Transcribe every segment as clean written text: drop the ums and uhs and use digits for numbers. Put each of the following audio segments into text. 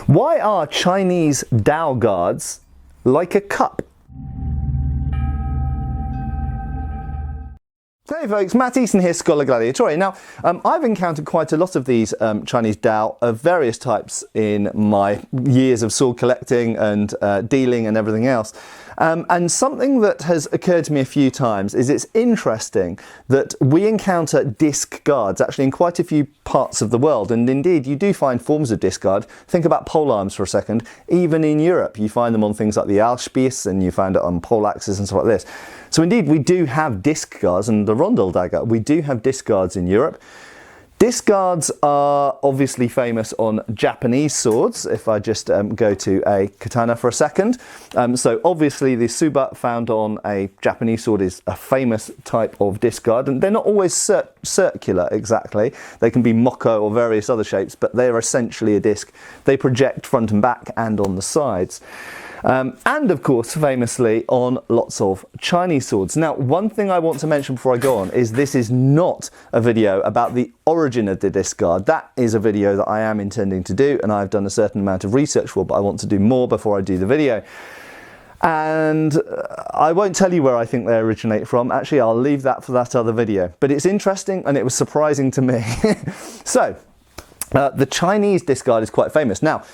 Why are Chinese Dao Guards like a cup? Hey folks, Matt Easton here, Schola Gladiatoria. Now, I've encountered quite a lot of these Chinese Dao of various types in my years of sword collecting and dealing and everything else. And something that has occurred to me a few times is it's interesting that we encounter disc guards actually in quite a few parts of the world. And indeed, you do find forms of disc guard. Think about pole arms for a second. Even in Europe, you find them on things like the Allspieß, and you find it on pole axes and stuff like this. So indeed, we do have disc guards, and the rondel dagger, we do have disc guards in Europe. Disc guards are obviously famous on Japanese swords, if I just go to a katana for a second. So obviously the tsuba found on a Japanese sword is a famous type of disc guard, and they're not always circular exactly. They can be moko or various other shapes, but they're essentially a disc. They project front and back and on the sides. And of course, famously on lots of Chinese swords. Now, one thing I want to mention before I go on is this is not a video about the origin of the disc guard. That is a video that I am intending to do, and I've done a certain amount of research for, but I want to do more before I do the video. And I won't tell you where I think they originate from. Actually, I'll leave that for that other video. But it's interesting, and it was surprising to me. So, the Chinese disc guard is quite famous. Now,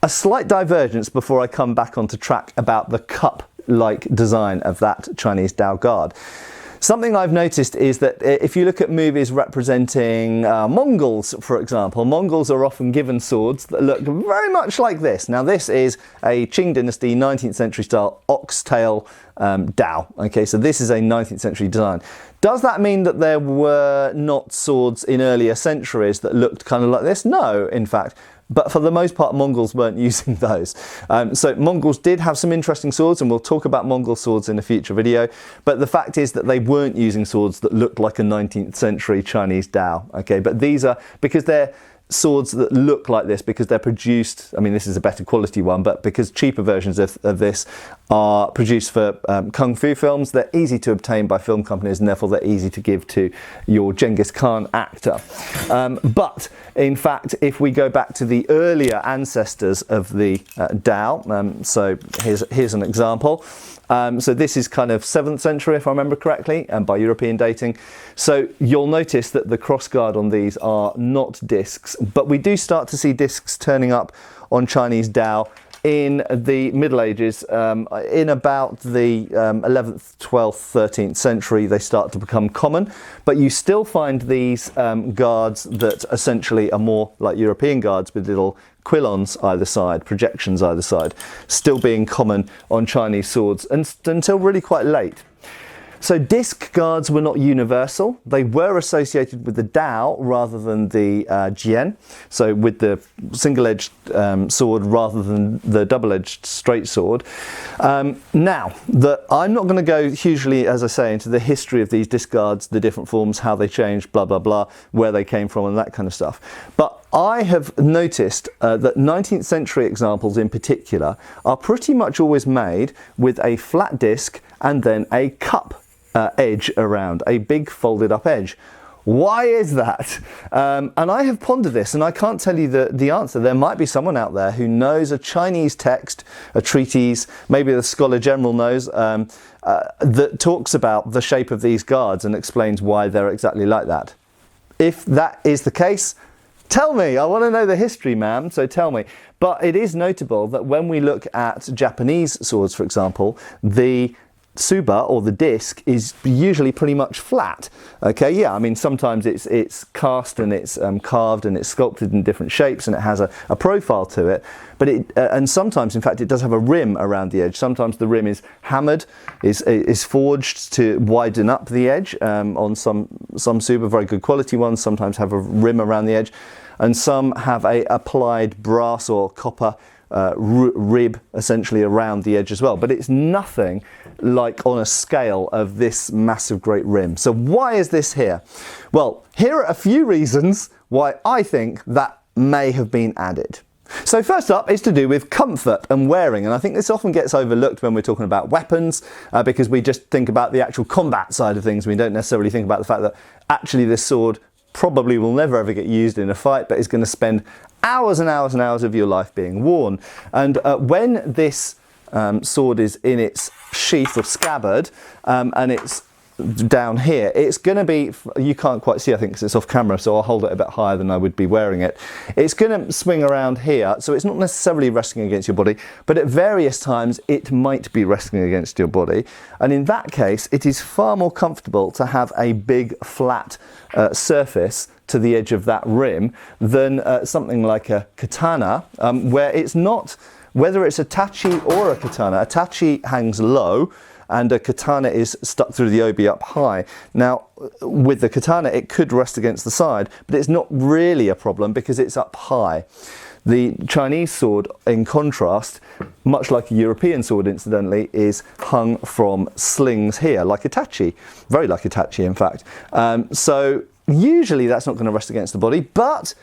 a slight divergence before I come back onto track about the cup-like design of that Chinese Dao Guard. Something I've noticed is that if you look at movies representing Mongols, for example, Mongols are often given swords that look very much like this. Now, this is a Qing Dynasty 19th century style oxtail Dao. Okay, so this is a 19th century design. Does that mean that there were not swords in earlier centuries that looked kind of like this? No, in fact. But for the most part, Mongols weren't using those. So Mongols did have some interesting swords, and we'll talk about Mongol swords in a future video. But the fact is that they weren't using swords that looked like a 19th century Chinese Dao. Okay, but these are, because they're swords that look like this, because they're produced, I mean, this is a better quality one, but because cheaper versions of this are produced for kung fu films, they're easy to obtain by film companies, and therefore they're easy to give to your Genghis Khan actor. But in fact, if we go back to the earlier ancestors of the Dao, so here's an example. So this is kind of 7th century, if I remember correctly, and by European dating. So you'll notice that the crossguard on these are not discs, but we do start to see discs turning up on Chinese Dao in the Middle Ages. In about the 11th, 12th, 13th century, they start to become common, but you still find these guards that essentially are more like European guards with little quillons either side, projections either side, still being common on Chinese swords until really quite late. So disc guards were not universal. They were associated with the Dao rather than the Jian, so with the single-edged sword rather than the double-edged straight sword. Now, I'm not going to go hugely, as I say, into the history of these disc guards, the different forms, how they changed, blah, blah, blah, where they came from and that kind of stuff. But I have noticed that 19th century examples in particular are pretty much always made with a flat disc and then a cup edge around, a big folded up edge. Why is that? And I have pondered this, and I can't tell you the answer. There might be someone out there who knows a Chinese text, a treatise, maybe the Scholar General knows, that talks about the shape of these guards and explains why they're exactly like that. If that is the case, tell me. I want to know the history, ma'am, so tell me. But it is notable that when we look at Japanese swords, for example, the tsuba, or the disc, is usually pretty much flat. Okay, yeah, I mean, sometimes it's cast and it's carved and it's sculpted in different shapes and it has a profile to it, but and sometimes, in fact, it does have a rim around the edge. Sometimes the rim is hammered, is forged to widen up the edge. On some tsuba, very good quality ones, sometimes have a rim around the edge, and some have a applied brass or copper rib essentially around the edge as well, but it's nothing like on a scale of this massive great rim. So why is this here? Well, here are a few reasons why I think that may have been added. So first up is to do with comfort and wearing, and I think this often gets overlooked when we're talking about weapons because we just think about the actual combat side of things. We don't necessarily think about the fact that actually this sword probably will never ever get used in a fight, but is going to spend hours and hours and hours of your life being worn. And when this sword is in its sheath or scabbard, and it's down here, it's going to be, you can't quite see I think because it's off camera, so I'll hold it a bit higher than I would be wearing it. It's going to swing around here, so it's not necessarily resting against your body, but at various times it might be resting against your body, and in that case it is far more comfortable to have a big flat surface to the edge of that rim than something like a katana, where it's not, whether it's a tachi or a katana, a tachi hangs low and a katana is stuck through the obi up high. Now, with the katana, it could rest against the side, but it's not really a problem because it's up high. The Chinese sword, in contrast, much like a European sword, incidentally, is hung from slings here, like a tachi, very like a tachi, in fact. So usually that's not going to rest against the body, but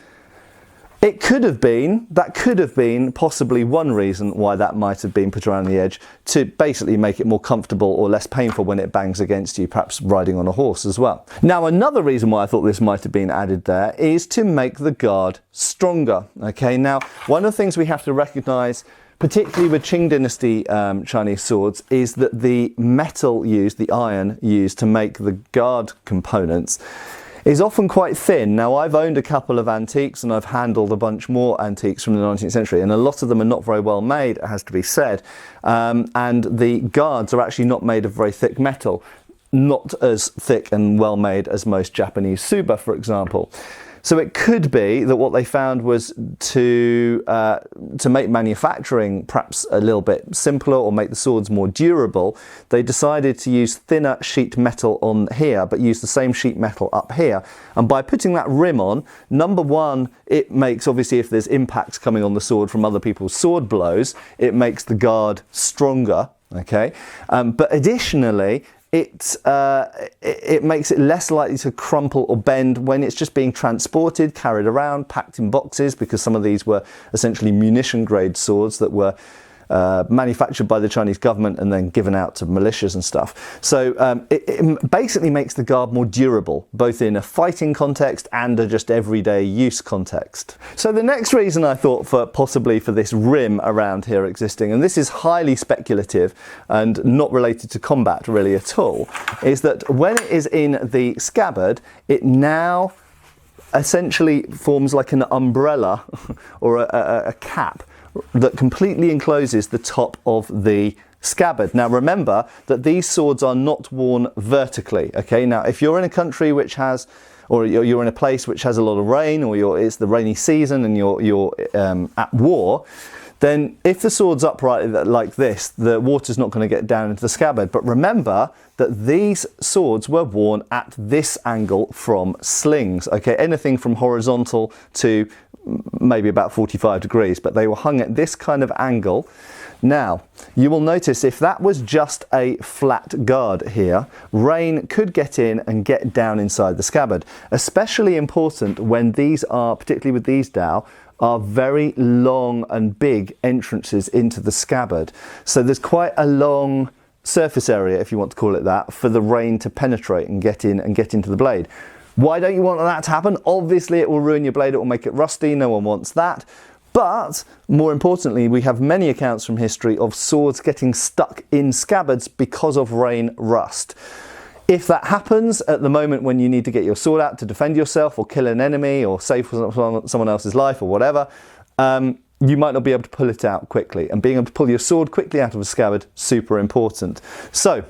it could have been, that could have been possibly one reason why that might have been put around the edge, to basically make it more comfortable or less painful when it bangs against you, perhaps riding on a horse as well. Now, another reason why I thought this might have been added there is to make the guard stronger. Okay, now one of the things we have to recognise, particularly with Qing Dynasty Chinese swords, is that the metal used, the iron used to make the guard components, is often quite thin. Now, I've owned a couple of antiques and I've handled a bunch more antiques from the 19th century, and a lot of them are not very well made, it has to be said. And the guards are actually not made of very thick metal, not as thick and well made as most Japanese tsuba, for example. So it could be that what they found was to make manufacturing perhaps a little bit simpler or make the swords more durable, they decided to use thinner sheet metal on here, but use the same sheet metal up here. And by putting that rim on, number one, it makes, obviously, if there's impacts coming on the sword from other people's sword blows, it makes the guard stronger, okay? But additionally, it makes it less likely to crumple or bend when it's just being transported, carried around, packed in boxes, because some of these were essentially munition grade swords that were manufactured by the Chinese government and then given out to militias and stuff. So it basically makes the guard more durable, both in a fighting context and a just everyday use context. So the next reason I thought possibly for this rim around here existing, and this is highly speculative and not related to combat really at all, is that when it is in the scabbard, it now essentially forms like an umbrella or a cap that completely encloses the top of the scabbard. Now remember that these swords are not worn vertically, okay? Now if you're in a country which has, or you're in a place which has a lot of rain, or it's the rainy season and you're at war, then if the sword's upright like this, the water's not going to get down into the scabbard. But remember that these swords were worn at this angle from slings, okay? Anything from horizontal to maybe about 45 degrees, but they were hung at this kind of angle. Now, you will notice if that was just a flat guard here, rain could get in and get down inside the scabbard. Especially important when these are, particularly with these Dao, are very long and big entrances into the scabbard. So there's quite a long surface area, if you want to call it that, for the rain to penetrate and get in and get into the blade. Why don't you want that to happen? Obviously it will ruin your blade, it will make it rusty, no one wants that. But more importantly, we have many accounts from history of swords getting stuck in scabbards because of rain rust. If that happens at the moment when you need to get your sword out to defend yourself or kill an enemy or save someone else's life or whatever, you might not be able to pull it out quickly. And being able to pull your sword quickly out of a scabbard, super important. So,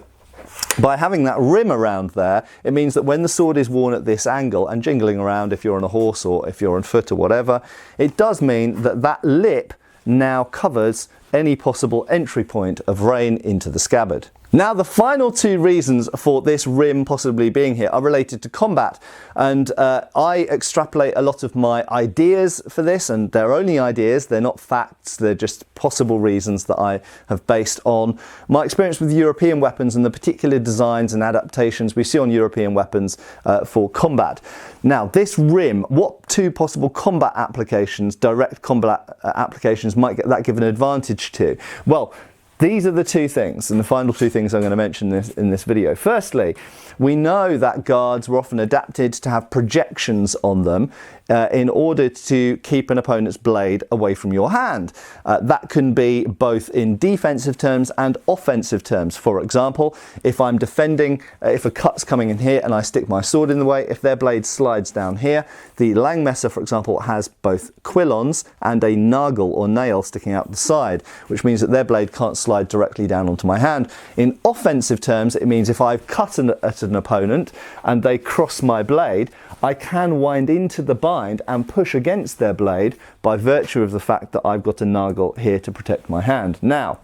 by having that rim around there, it means that when the sword is worn at this angle and jingling around if you're on a horse or if you're on foot or whatever, it does mean that that lip now covers any possible entry point of rain into the scabbard. Now, the final two reasons for this rim possibly being here are related to combat, and I extrapolate a lot of my ideas for this, and they're only ideas, they're not facts, they're just possible reasons that I have based on my experience with European weapons and the particular designs and adaptations we see on European weapons for combat. Now, this rim, what two possible combat applications, direct combat applications, might that give an advantage to? Well, these are the two things, and the final two things I'm going to mention in this video. Firstly, we know that guards were often adapted to have projections on them in order to keep an opponent's blade away from your hand. That can be both in defensive terms and offensive terms. For example, if I'm defending, if a cut's coming in here and I stick my sword in the way, if their blade slides down here, the Langmesser, for example, has both quillons and a nagel or nail sticking out the side, which means that their blade can't slide directly down onto my hand. In offensive terms, it means if I've cut at an opponent and they cross my blade, I can wind into the bind and push against their blade by virtue of the fact that I've got a nagel here to protect my hand. Now,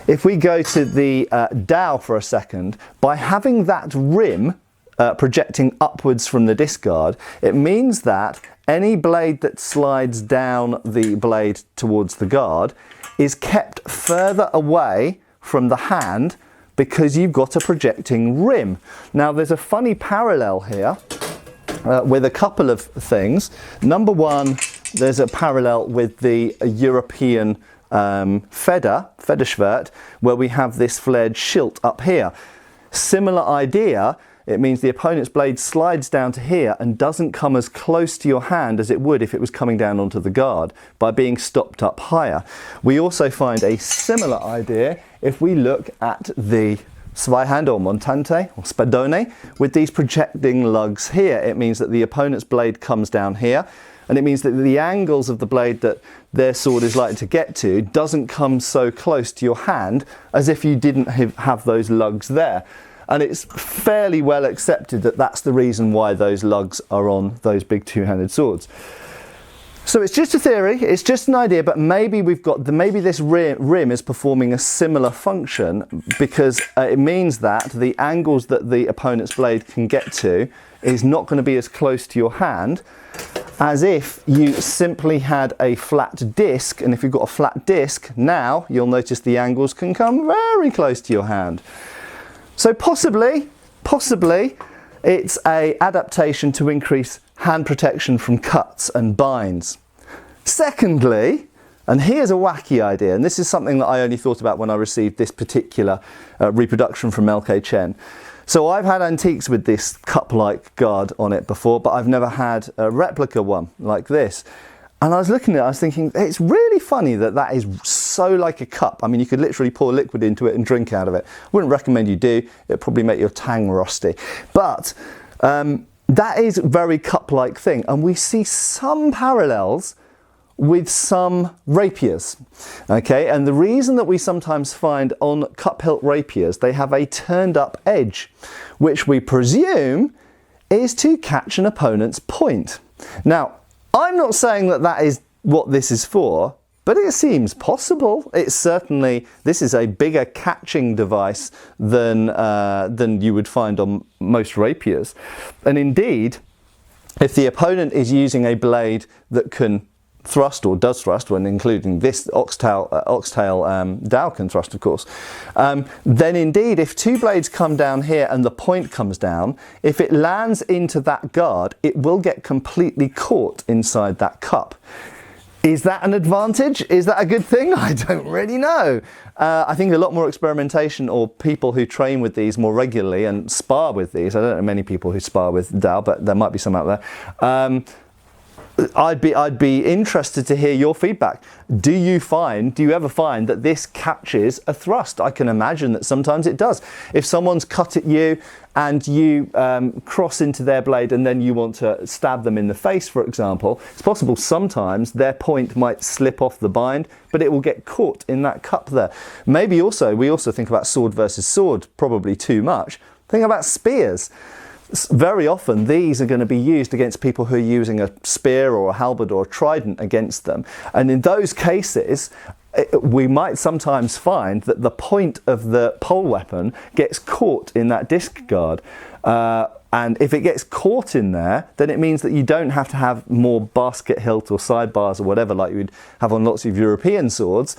if we go to the Dao for a second, by having that rim projecting upwards from the discard, it means that any blade that slides down the blade towards the guard is kept further away from the hand because you've got a projecting rim. Now, there's a funny parallel here with a couple of things. Number one, there's a parallel with the European Federschwert, where we have this flared schild up here. Similar idea. It means the opponent's blade slides down to here and doesn't come as close to your hand as it would if it was coming down onto the guard by being stopped up higher. We also find a similar idea if we look at the Zweihand or Montante or Spadone with these projecting lugs here. It means that the opponent's blade comes down here, and it means that the angles of the blade that their sword is likely to get to doesn't come so close to your hand as if you didn't have those lugs there. And it's fairly well accepted that that's the reason why those lugs are on those big two-handed swords. So it's just a theory, it's just an idea, but maybe maybe this rim is performing a similar function because it means that the angles that the opponent's blade can get to is not going to be as close to your hand as if you simply had a flat disc. And if you've got a flat disc, now you'll notice the angles can come very close to your hand. So possibly, it's an adaptation to increase hand protection from cuts and binds. Secondly, and here's a wacky idea, and this is something that I only thought about when I received this particular reproduction from LK Chen. So I've had antiques with this cup-like guard on it before, but I've never had a replica one like this. And I was looking at it, I was thinking, it's really funny that that is so like a cup. I mean, you could literally pour liquid into it and drink out of it. I wouldn't recommend you do. It'd probably make your tang rusty. But that is a very cup-like thing. And we see some parallels with some rapiers. Okay, and the reason that we sometimes find on cup hilt rapiers, they have a turned up edge, which we presume is to catch an opponent's point. Now, I'm not saying that that is what this is for, but it seems possible. It's certainly, this is a bigger catching device than you would find on most rapiers. And indeed, if the opponent is using a blade that can thrust or does thrust, when including this oxtail Dao can thrust, of course, then indeed if two blades come down here and the point comes down, if it lands into that guard, it will get completely caught inside that cup. Is that an advantage? Is that a good thing? I don't really know. I think a lot more experimentation, or people who train with these more regularly and spar with these, I don't know many people who spar with Dao, but there might be some out there. I'd be interested to hear your feedback. Do you ever find that this catches a thrust? I can imagine that sometimes it does. If someone's cut at you and you cross into their blade and then you want to stab them in the face, for example, it's possible sometimes their point might slip off the bind, but it will get caught in that cup there. Maybe also, we also think about sword versus sword, probably too much. Think about spears. Very often these are going to be used against people who are using a spear or a halberd or a trident against them, and in those cases we might sometimes find that the point of the pole weapon gets caught in that disc guard, and if it gets caught in there, then it means that you don't have to have more basket hilt or sidebars or whatever like you'd have on lots of European swords,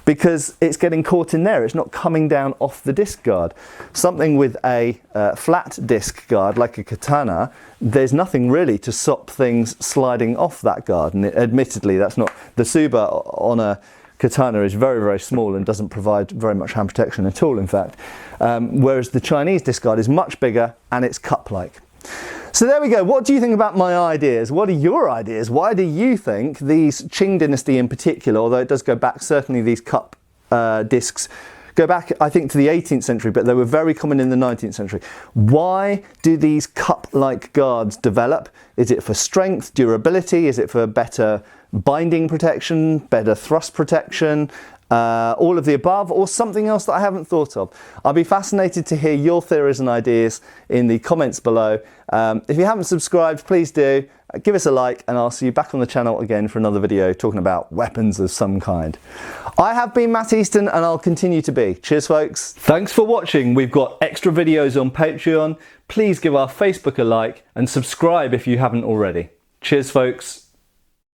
because it's getting caught in there. It's not coming down off the disc guard. Something with a flat disc guard, like a katana, there's nothing really to stop things sliding off that guard. And admittedly, that's not, the tsuba on a katana is very, very small and doesn't provide very much hand protection at all, in fact. Whereas the Chinese disc guard is much bigger and it's cup-like. So there we go. What do you think about my ideas? What are your ideas? Why do you think these Qing Dynasty in particular, although it does go back, certainly these cup discs, go back, I think, to the 18th century, but they were very common in the 19th century. Why do these cup-like guards develop? Is it for strength, durability? Is it for better binding protection, better thrust protection? All of the above, or something else that I haven't thought of? I'll be fascinated to hear your theories and ideas in the comments below. If you haven't subscribed, please do. Give us a like, and I'll see you back on the channel again for another video talking about weapons of some kind. I have been Matt Easton, and I'll continue to be. Cheers, folks. Thanks for watching. We've got extra videos on Patreon. Please give our Facebook a like and subscribe if you haven't already. Cheers, folks.